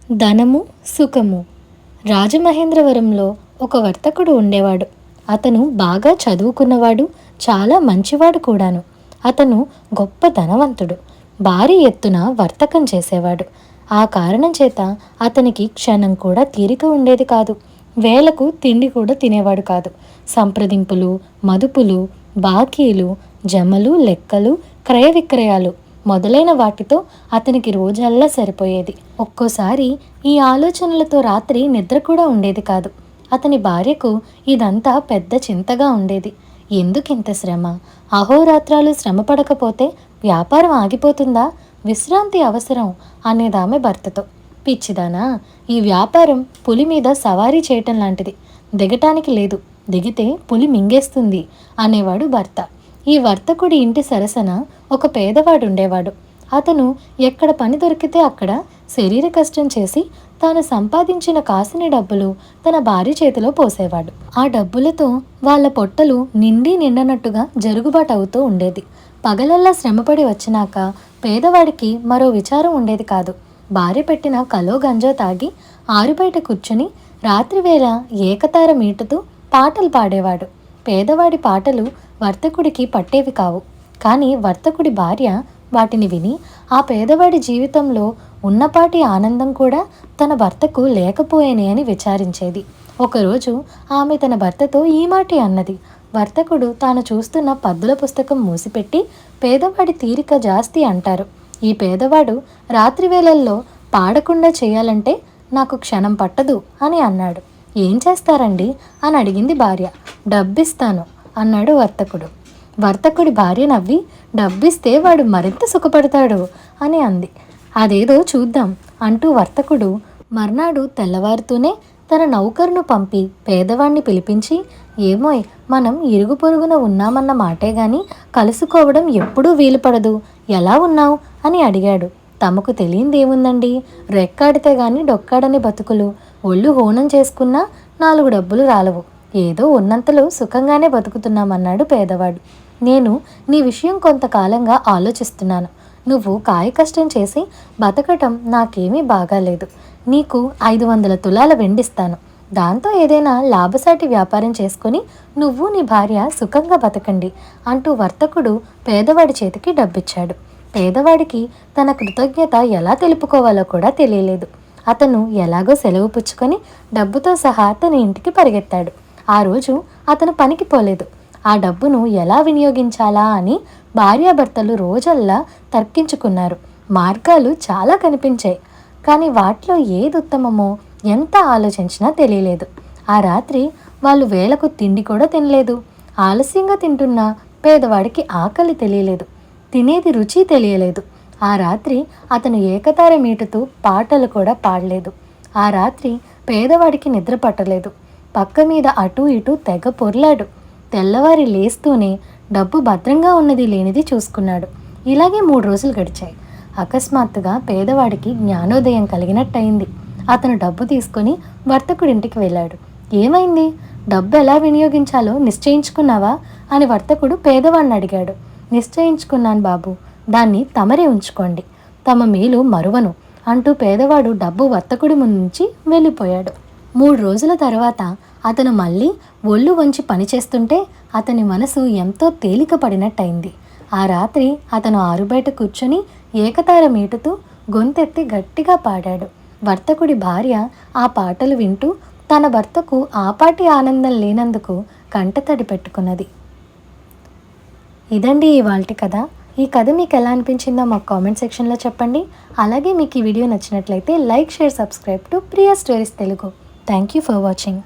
ధనము సుఖము. రాజమహేంద్రవరంలో ఒక వర్తకుడు ఉండేవాడు. అతను బాగా చదువుకున్నవాడు, చాలా మంచివాడు కూడాను. అతను గొప్ప ధనవంతుడు. భారీ ఎత్తున వర్తకం చేసేవాడు. ఆ కారణం చేత అతనికి క్షణం కూడా తీరిక ఉండేది కాదు. వేలకు తిండి కూడా తినేవాడు కాదు. సంప్రదింపులు, మదుపులు, బాకీలు, జమలు, లెక్కలు, క్రయ విక్రయాలు మొదలైన వాటితో అతనికి రోజల్లా సరిపోయేది. ఒక్కోసారి ఈ ఆలోచనలతో రాత్రి నిద్ర కూడా ఉండేది కాదు. అతని భార్యకు ఇదంతా పెద్ద చింతగా ఉండేది. ఎందుకింత శ్రమ? అహోరాత్రాలు శ్రమ పడకపోతే వ్యాపారం ఆగిపోతుందా? విశ్రాంతి అవసరం అనేదామె భర్తతో. పిచ్చిదానా, ఈ వ్యాపారం పులి మీద సవారీ చేయటం లాంటిది. దిగటానికి లేదు, దిగితే పులి మింగేస్తుంది అనేవాడు భర్త. ఈ వర్తకుడి ఇంటి సరసన ఒక పేదవాడుండేవాడు. అతను ఎక్కడ పని దొరికితే అక్కడ శరీర కష్టం చేసి తాను సంపాదించిన కాసిని డబ్బులు తన భార్య చేతిలో పోసేవాడు. ఆ డబ్బులతో వాళ్ళ పొట్టలు నిండనట్టుగా జరుగుబాటు అవుతూ ఉండేది. పగలల్లా శ్రమపడి వచ్చినాక పేదవాడికి మరో విచారం ఉండేది కాదు. భార్య పెట్టిన కలో గంజో తాగి ఆరుబయట కూర్చుని రాత్రివేళ ఏకతార మీటుతూ పాటలు పాడేవాడు. పేదవాడి పాటలు వర్తకుడికి పట్టేవి కావు. కానీ వర్తకుడి భార్య వాటిని విని ఆ పేదవాడి జీవితంలో ఉన్నపాటి ఆనందం కూడా తన భర్తకు లేకపోయేనే అని విచారించేది. ఒకరోజు ఆమె తన భర్తతో ఈ మాటే అన్నది. వర్తకుడు తాను చూస్తున్న పద్దుల పుస్తకం మూసిపెట్టి, పేదవాడి తీరిక జాస్తి అంటారు. ఈ పేదవాడు రాత్రివేళల్లో పాడకుండా చేయాలంటే నాకు క్షణం పట్టదు అని అన్నాడు. ఏం చేస్తారండి అని అడిగింది భార్య. డబ్బిస్తాను అన్నాడు వర్తకుడు. వర్తకుడి భార్య నవ్వి, డబ్బిస్తే వాడు మరింత సుఖపడతాడు అని అంది. అదేదో చూద్దాం అంటూ వర్తకుడు మర్నాడు తెల్లవారుతూనే తన నౌకరును పంపి పేదవాణ్ణి పిలిపించి, ఏమోయ్, మనం ఇరుగు పొరుగున ఉన్నామన్న మాటే గాని కలుసుకోవడం ఎప్పుడూ వీలుపడదు, ఎలా ఉన్నావు అని అడిగాడు. తమకు తెలియందేముందండి, రెక్కాడితే గాని డొక్కాడని బతుకులు, ఒళ్ళు హోనం చేసుకున్నా 4 డబ్బులు రాలవు, ఏదో ఉన్నంతలో సుఖంగానే బతుకుతున్నామన్నాడు పేదవాడు. నేను నీ విషయం కొంతకాలంగా ఆలోచిస్తున్నాను. నువ్వు కాయ కష్టం చేసి బతకటం నాకేమీ బాగాలేదు. నీకు 500 తులాల వెండిస్తాను. దాంతో ఏదైనా లాభసాటి వ్యాపారం చేసుకొని నువ్వు నీ భార్య సుఖంగా బతకండి అంటూ వర్తకుడు పేదవాడి చేతికి డబ్బిచ్చాడు. పేదవాడికి తన కృతజ్ఞత ఎలా తెలుపుకోవాలో కూడా తెలియలేదు. అతను ఎలాగో సెలవు పుచ్చుకొని డబ్బుతో సహా తన ఇంటికి పరిగెత్తాడు. ఆ రోజు అతను పనికి పోలేదు. ఆ డబ్బును ఎలా వినియోగించాలా అని భార్యాభర్తలు రోజల్లా తర్కించుకున్నారు. మార్గాలు చాలా కనిపించాయి, కానీ వాటిలో ఏది ఉత్తమమో ఎంత ఆలోచించినా తెలియలేదు. ఆ రాత్రి వాళ్ళు వేళకు తిండి కూడా తినలేదు. ఆలస్యంగా తింటున్న పేదవాడికి ఆకలి తెలియలేదు, తినేది రుచి తెలియలేదు. ఆ రాత్రి అతను ఏకతార మీటుతూ పాటలు కూడా పాడలేదు. ఆ రాత్రి పేదవాడికి నిద్ర పట్టలేదు. పక్క మీద అటూ ఇటూ తెగ పొర్లాడు. తెల్లవారి లేస్తూనే డబ్బు భద్రంగా ఉన్నది లేనిది చూసుకున్నాడు. ఇలాగే 3 రోజులు గడిచాయి. అకస్మాత్తుగా పేదవాడికి జ్ఞానోదయం కలిగినట్టయింది. అతను డబ్బు తీసుకొని వర్తకుడింటికి వెళ్ళాడు. ఏమైంది? డబ్బు ఎలా వినియోగించాలో నిశ్చయించుకున్నావా అని వర్తకుడు పేదవాడిని అడిగాడు. నిశ్చయించుకున్నాను బాబు, దాన్ని తమరే ఉంచుకోండి, తమ మేలు మరువను అంటూ పేదవాడు డబ్బు వర్తకుడి ముందు నుంచి వెళ్ళిపోయాడు. 3 రోజుల తర్వాత అతను మళ్ళీ ఒళ్ళు వంచి పనిచేస్తుంటే అతని మనసు ఎంతో తేలిక పడినట్టయింది. ఆ రాత్రి అతను ఆరుబయట కూర్చొని ఏకతార మీటుతూ గొంతెత్తి గట్టిగా పాడాడు. వర్తకుడి భార్య ఆ పాటలు వింటూ తన భర్తకు ఆపాటి ఆనందం లేనందుకు కంటతడి పెట్టుకున్నది. ఇదండి ఇవాల్టి కథ. ఈ కథ మీకు ఎలా అనిపించిందో మాకు కామెంట్ సెక్షన్లో చెప్పండి. అలాగే మీకు ఈ వీడియో నచ్చినట్లయితే like, share, subscribe to Priya stories Telugu. Thank you for watching.